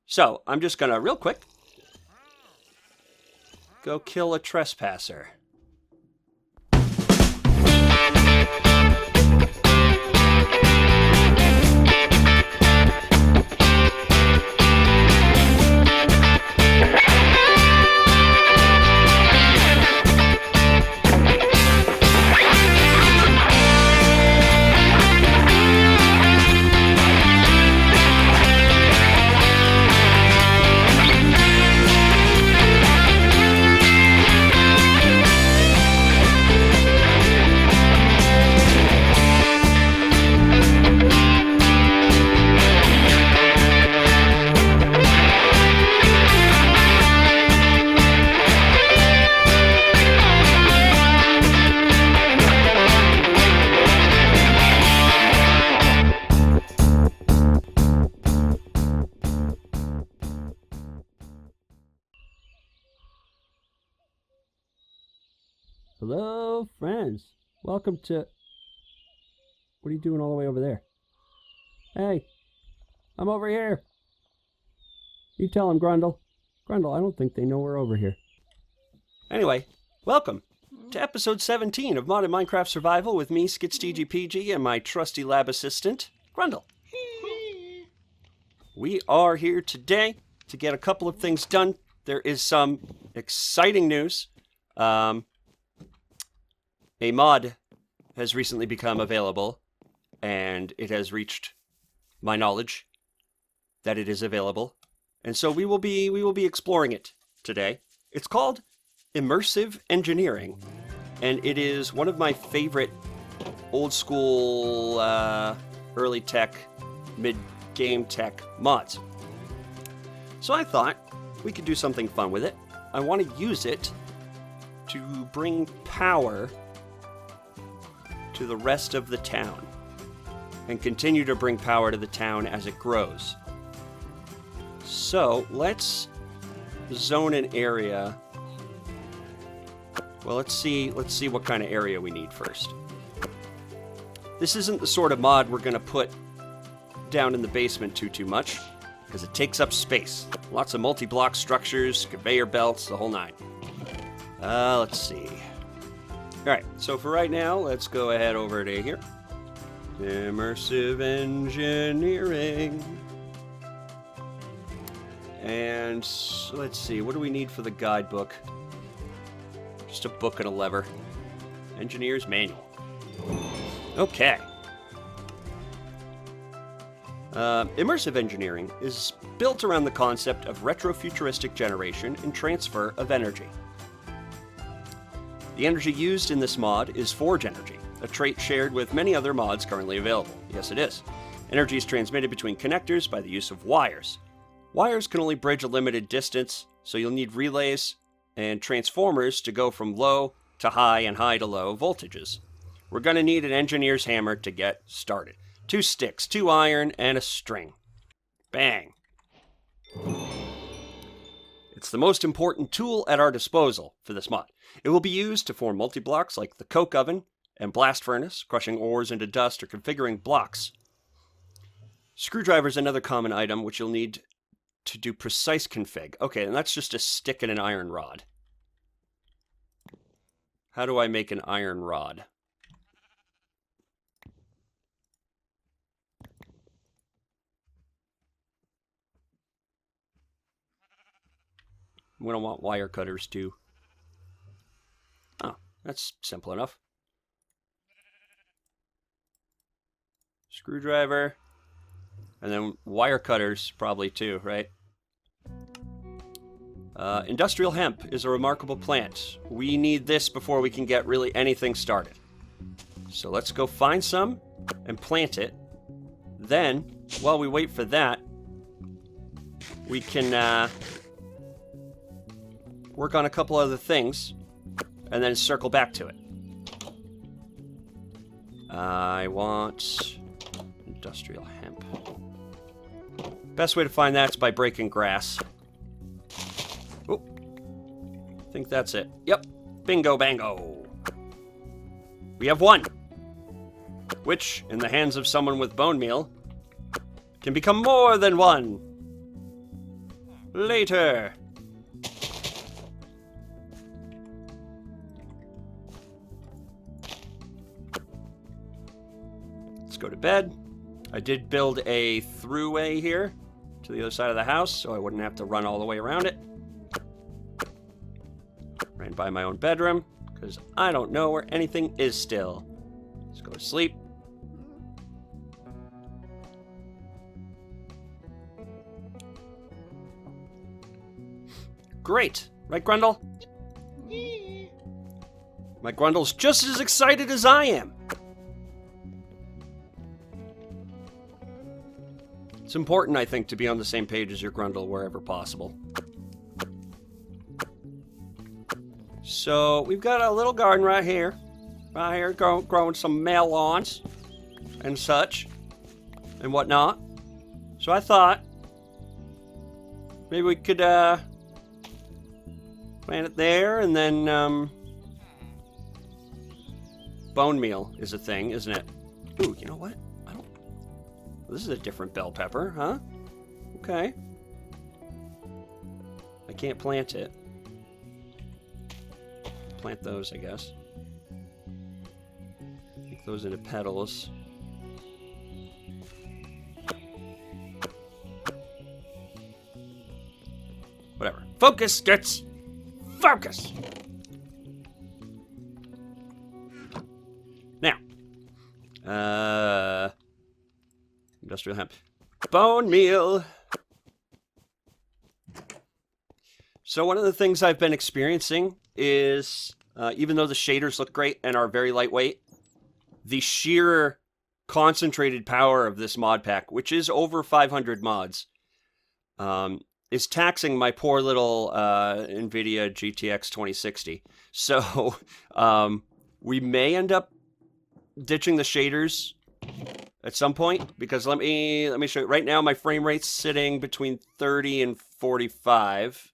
So, I'm just gonna, real quick, go kill a trespasser. Hello, friends. Welcome to... What are you doing all the way over there? Hey, I'm over here. You tell them, Grundle. Grundle, I don't think they know we're over here. Anyway, welcome to episode 17 of Modded Minecraft Survival with me, SkitzTGPG, and my trusty lab assistant, Grundle. We are here today to get a couple of things done. There is some exciting news. A mod has recently become available, and it has reached my knowledge that it is available. And so we will be exploring it today. It's called Immersive Engineering, and it is one of my favorite old school, early tech, mid-game tech mods. So I thought we could do something fun with it. I want to use it to bring power to the rest of the town and continue to bring power to the town as it grows. So let's zone an area. Well, let's see what kind of area we need first. This isn't the sort of mod we're going to put down in the basement too much, because it takes up space. Lots of multi-block structures, conveyor belts, the whole nine. Let's see. Alright, so for right now, let's go ahead over to here. Immersive Engineering. And let's see, what do we need for the guidebook? Just a book and a lever. Engineer's Manual. Okay. Immersive engineering is built around the concept of retrofuturistic generation and transfer of energy. The energy used in this mod is forge energy, a trait shared with many other mods currently available. Yes, it is. Energy is transmitted between connectors by the use of wires. Wires can only bridge a limited distance, so you'll need relays and transformers to go from low to high and high to low voltages. We're going to need an engineer's hammer to get started. 2 sticks, 2 iron, and a string. Bang. It's the most important tool at our disposal for this mod. It will be used to form multi-blocks like the coke oven and blast furnace, crushing ores into dust or configuring blocks. Screwdriver is another common item which you'll need to do precise config. Okay, and that's just a stick and an iron rod. How do I make an iron rod? We don't want wire cutters too. Oh, that's simple enough. Screwdriver. And then wire cutters probably too, right? Industrial hemp is a remarkable plant. We need this before we can get really anything started. So let's go find some and plant it. Then, while we wait for that, we can work on a couple other things and then circle back to it. I want industrial hemp. Best way to find that is by breaking grass. Oh, I think that's it. Yep, bingo bango. We have 1, which, in the hands of someone with bone meal, can become more than 1. later. Let's go to bed. I did build a throughway here to the other side of the house, so I wouldn't have to run all the way around it. Ran by my own bedroom, because I don't know where anything is still. Let's go to sleep. Great. Right, Grundle? Yeah. My Grundle's just as excited as I am. It's important, I think, to be on the same page as your Grundle wherever possible. So, we've got a little garden right here. Right here, growing some melons and such and whatnot. So I thought maybe we could plant it there, and then bone meal is a thing, isn't it? Ooh, you know what? This is a different bell pepper, huh? Okay. I can't plant it. Plant those, I guess. Make those into petals. Whatever. Focus, Skitz! Focus! Now. Industrial hemp. Bone meal! So one of the things I've been experiencing is, even though the shaders look great and are very lightweight, the sheer concentrated power of this mod pack, which is over 500 mods, is taxing my poor little NVIDIA GTX 2060. So we may end up ditching the shaders at some point, because let me show you. Right now my frame rate's sitting between 30 and 45.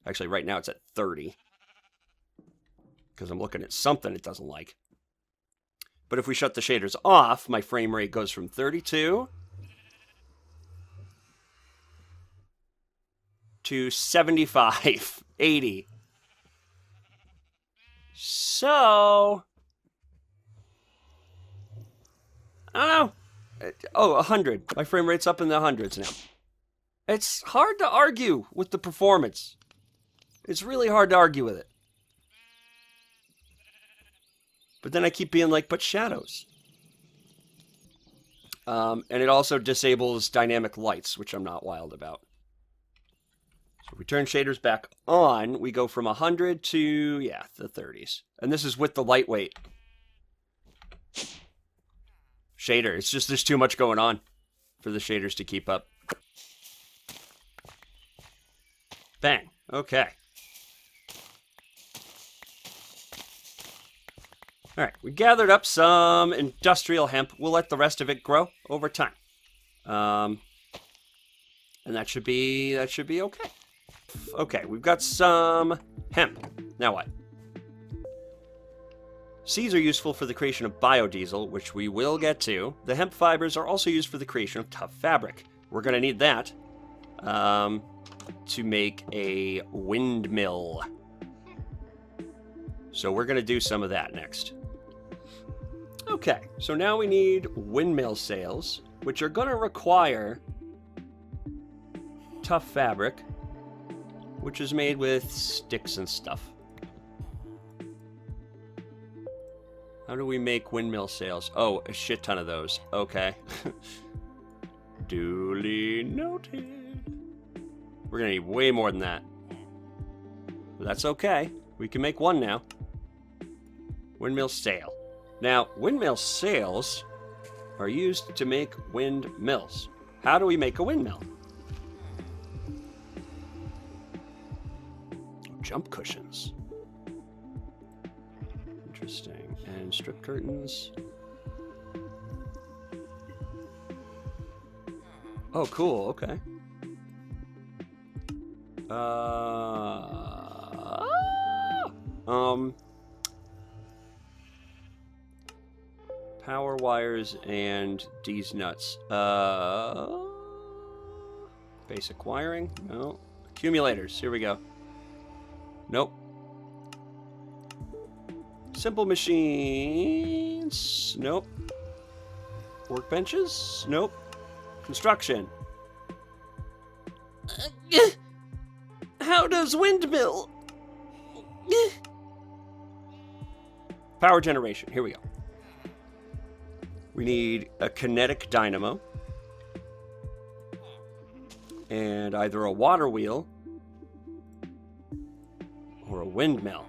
Actually, right now it's at 30. Because I'm looking at something it doesn't like. But if we shut the shaders off, my frame rate goes from 32 to 75, 80. So, I don't know. Oh, 100. My frame rate's up in the hundreds now. It's hard to argue with the performance. It's really hard to argue with it. But then I keep being like, but shadows. And it also disables dynamic lights, which I'm not wild about. So if we turn shaders back on, we go from 100 to, yeah, the 30s. And this is with the lightweight shader. It's just there's too much going on for the shaders to keep up. Bang. Okay. All right, we gathered up some industrial hemp. We'll let the rest of it grow over time. And that should be okay. Okay, we've got some hemp. Now what? Seeds are useful for the creation of biodiesel, which we will get to. The hemp fibers are also used for the creation of tough fabric. We're going to need that to make a windmill. So we're going to do some of that next. Okay, so now we need windmill sails, which are going to require tough fabric, which is made with sticks and stuff. How do we make windmill sails? Oh, a shit ton of those. Okay. Duly noted. We're going to need way more than that. But that's okay. We can make one now. Windmill sail. Now, windmill sails are used to make windmills. How do we make a windmill? Jump cushions. Interesting. And strip curtains. Oh, cool. Okay. Power wires and these nuts. Basic wiring. No. Accumulators. Here we go. Nope. Simple machines. Nope. Workbenches. Nope. Construction. How does windmill? Power generation. Here we go. We need a kinetic dynamo. And either a water wheel or a windmill.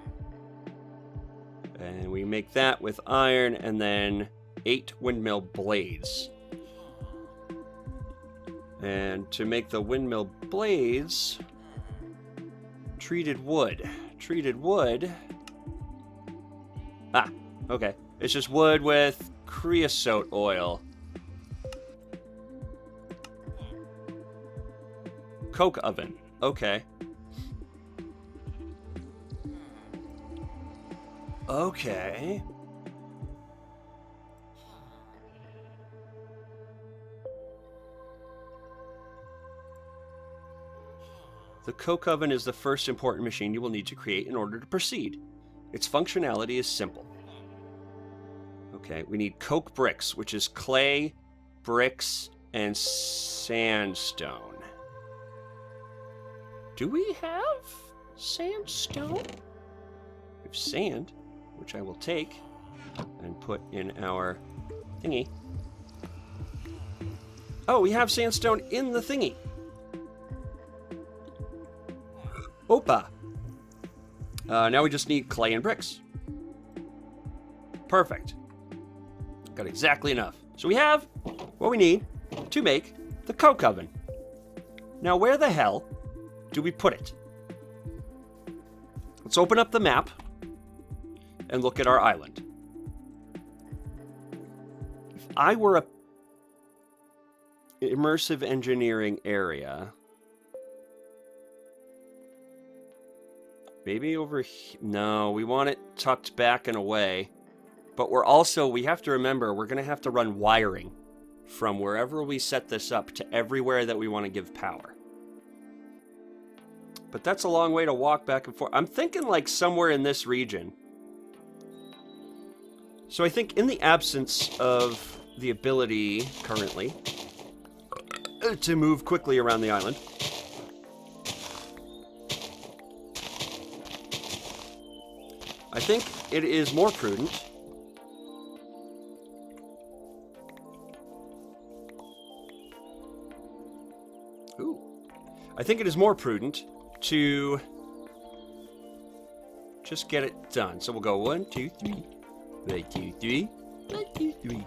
And we make that with iron and then 8 windmill blades. And to make the windmill blades, treated wood. Treated wood. Ah, okay. It's just wood with creosote oil. Coke oven. Okay. Okay. The coke oven is the first important machine you will need to create in order to proceed. Its functionality is simple. Okay, we need coke bricks, which is clay, bricks, and sandstone. Do we have sandstone? We have sand, which I will take and put in our thingy. Oh, we have sandstone in the thingy. Opa. Now we just need clay and bricks. Perfect. Got exactly enough. So we have what we need to make the coke oven. Now where the hell do we put it? Let's open up the map and look at our island. If I were a immersive engineering area, maybe over here. No, we want it tucked back and away. But we have to remember, we're going to have to run wiring from wherever we set this up to everywhere that we want to give power. But that's a long way to walk back and forth. I'm thinking like somewhere in this region. So I think in the absence of the ability currently to move quickly around the island, I think it is more prudent to just get it done. So we'll go 1, 2, 3. 1, 2, 3. 1, 2, 3.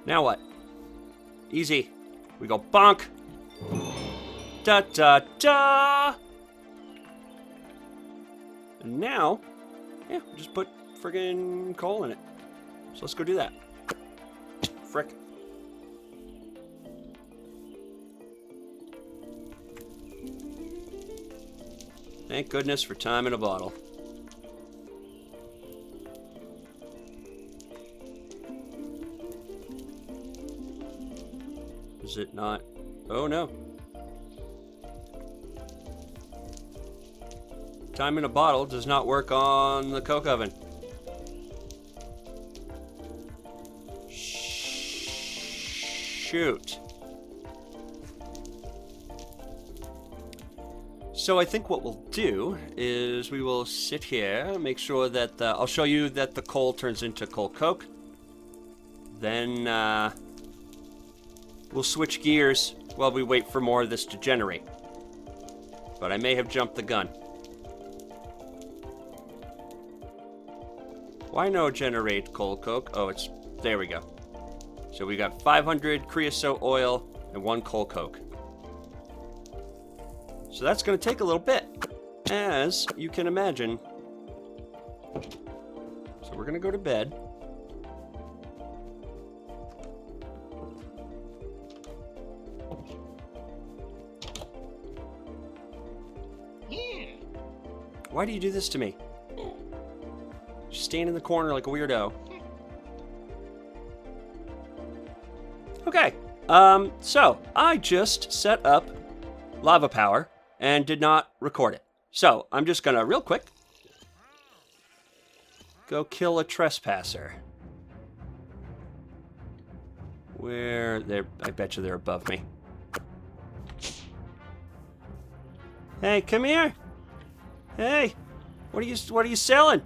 Now what? Easy. We go bonk. Da da da. And now, yeah, just put friggin' coal in it. So let's go do that. Frick. Thank goodness for time in a bottle. Is it not? Oh no. Time in a bottle does not work on the coke oven. Shoot. So I think what we'll do is we will sit here, make sure that I'll show you that the coal turns into coal coke. Then we'll switch gears while we wait for more of this to generate. But I may have jumped the gun. Why no generate coal coke? Oh, there we go. So we got 500 creosote oil and 1 coal coke. So that's going to take a little bit, as you can imagine. So we're going to go to bed. Why do you do this to me? Just stand in the corner like a weirdo. Okay, so I just set up lava power and did not record it. So I'm just gonna, real quick, go kill a trespasser. Where they're, I bet you they're above me. Hey, come here. Hey, what are you selling?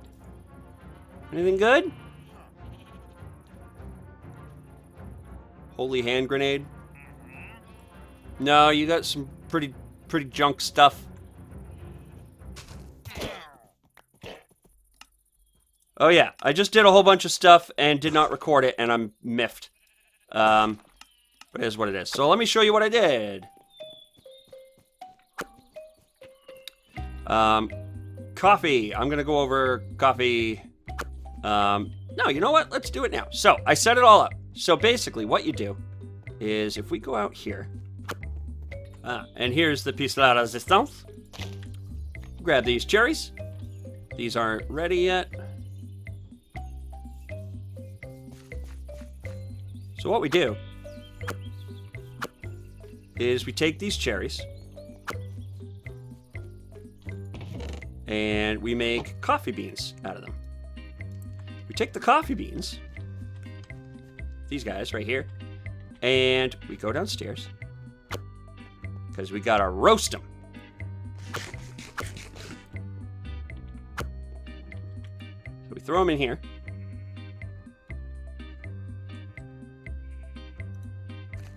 Anything good? Holy hand grenade. No, you got some pretty junk stuff. Oh yeah, I just did a whole bunch of stuff and did not record it, and I'm miffed. But it is what it is. So let me show you what I did. Coffee. I'm gonna go over coffee. No, you know what? Let's do it now. So I set it all up. So basically what you do is if we go out here, and here's the piece de resistance. Grab these cherries. These aren't ready yet. So what we do is we take these cherries and we make coffee beans out of them. We take the coffee beans, these guys right here, and we go downstairs because we gotta roast them. So we throw them in here.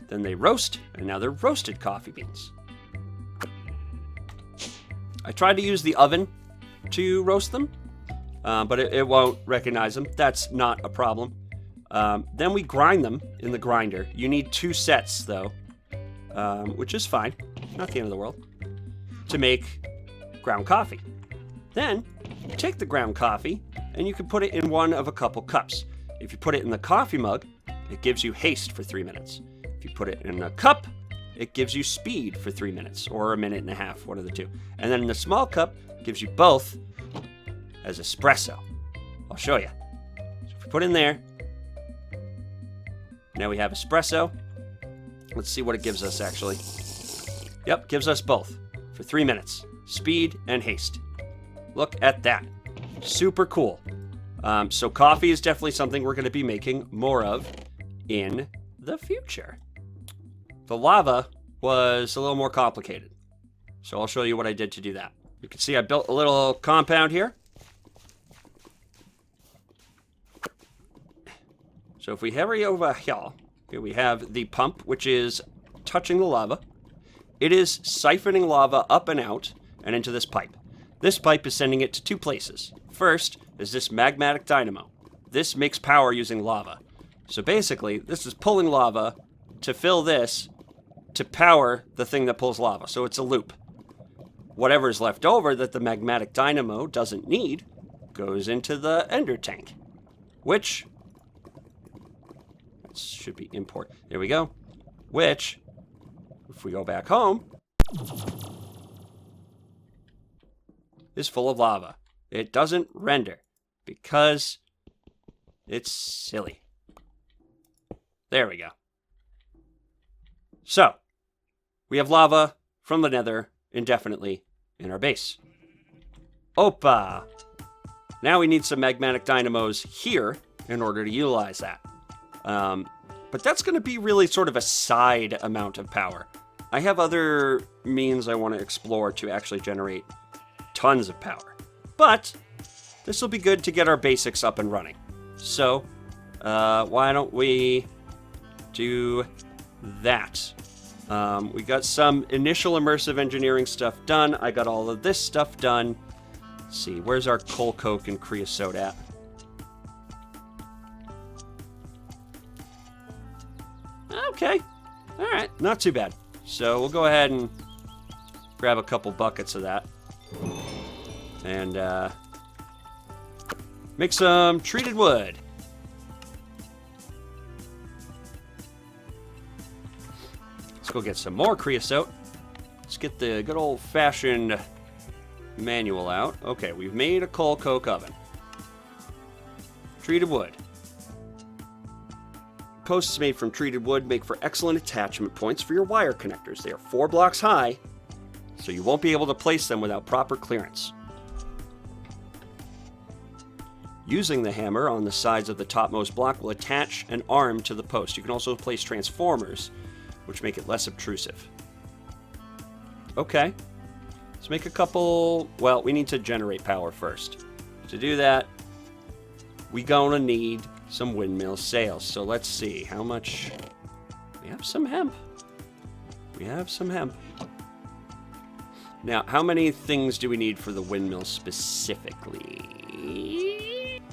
Then they roast, and now they're roasted coffee beans. I tried to use the oven to roast them, but it won't recognize them. That's not a problem. Then we grind them in the grinder. You need 2 sets, though, which is fine. Not the end of the world. To make ground coffee. Then you take the ground coffee, and you can put it in one of a couple cups. If you put it in the coffee mug, it gives you haste for 3 minutes. If you put it in a cup, it gives you speed for 3 minutes, or 1.5 minutes, one of the two. And then in the small cup, gives you both as espresso. I'll show you. So if we put in there, now we have espresso. Let's see what it gives us, actually. Yep, gives us both for 3 minutes. Speed and haste. Look at that. Super cool. So coffee is definitely something we're going to be making more of in the future. The lava was a little more complicated, so I'll show you what I did to do that. You can see I built a little compound here. So if we hurry over here, we have the pump, which is touching the lava. It is siphoning lava up and out and into this pipe. This pipe is sending it to 2 places. First is this magmatic dynamo. This makes power using lava. So basically, this is pulling lava to fill this to power the thing that pulls lava. So it's a loop. Whatever is left over that the magmatic dynamo doesn't need goes into the ender tank, which should be import. There we go. Which, if we go back home, is full of lava. It doesn't render because it's silly. There we go. So, we have lava from the Nether indefinitely in our base. Opa! Now we need some magmatic dynamos here in order to utilize that. But that's going to be really sort of a side amount of power. I have other means I want to explore to actually generate tons of power. But this will be good to get our basics up and running. So, why don't we do that? We got some initial immersive engineering stuff done. I got all of this stuff done. Let's see, where's our coal coke and creosote at? Okay, all right, not too bad. So we'll go ahead and grab a couple buckets of that. And make some treated wood. Let's go get some more creosote. Let's get the good old-fashioned manual out. Okay, we've made a coal coke oven. Treated wood. posts made from treated wood make for excellent attachment points for your wire connectors. They are 4 blocks high, so you won't be able to place them without proper clearance. Using the hammer on the sides of the topmost block will attach an arm to the post. You can also place transformers, which make it less obtrusive. Okay. Let's make a couple... Well, we need to generate power first. To do that, we gonna need some windmill sails. So let's see how much... We have some hemp. We have some hemp. Now, how many things do we need for the windmill specifically?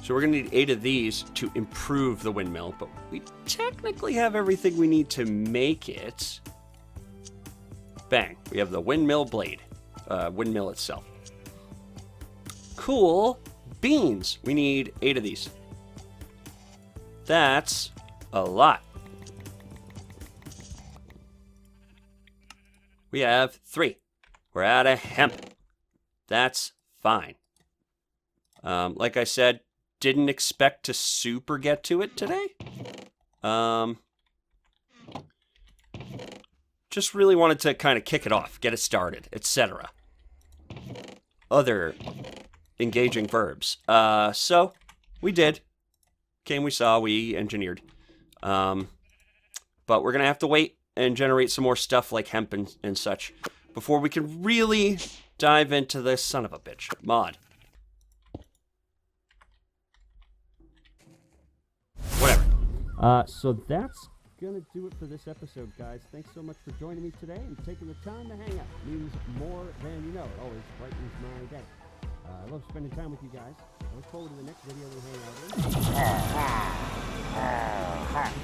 So we're going to need 8 of these to improve the windmill, but we technically have everything we need to make it. Bang. We have the windmill blade. Windmill itself. Cool. Beans. We need 8 of these. That's a lot. We have 3. We're out of hemp. That's fine. Like I said, didn't expect to super get to it today. Just really wanted to kind of kick it off, get it started, etc. Other engaging verbs. So we did. Came, we saw, we engineered. But we're going to have to wait and generate some more stuff like hemp and such before we can really dive into this son of a bitch mod. Whatever. So that's gonna do it for this episode, guys. Thanks so much for joining me today and taking the time to hang out. It means more than you know. It always brightens my day. I love spending time with you guys. I look forward to the next video we hang out in.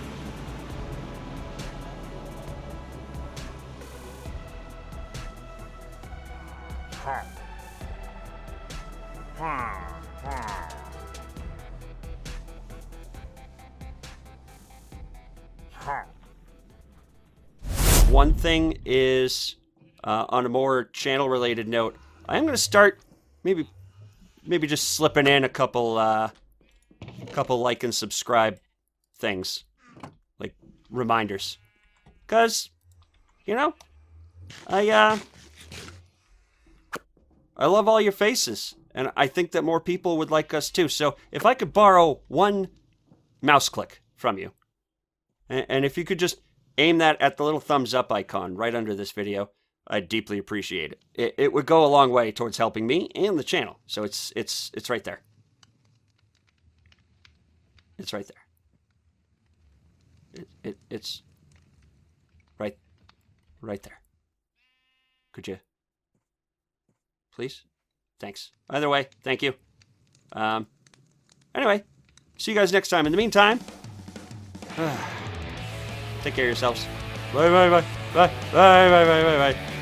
One thing is, on a more channel-related note, I am going to start maybe just slipping in a couple like and subscribe things, like reminders, because you know, I love all your faces, and I think that more people would like us too. So if I could borrow one mouse click from you, and if you could just aim that at the little thumbs up icon right under this video, I'd deeply appreciate it. It would go a long way towards helping me and the channel. So it's right there. It's right there. It's right there. Could you please? Thanks. Either way, thank you. Anyway, see you guys next time. In the meantime, take care of yourselves. Bye, bye, bye. Bye, bye, bye, bye, bye, bye.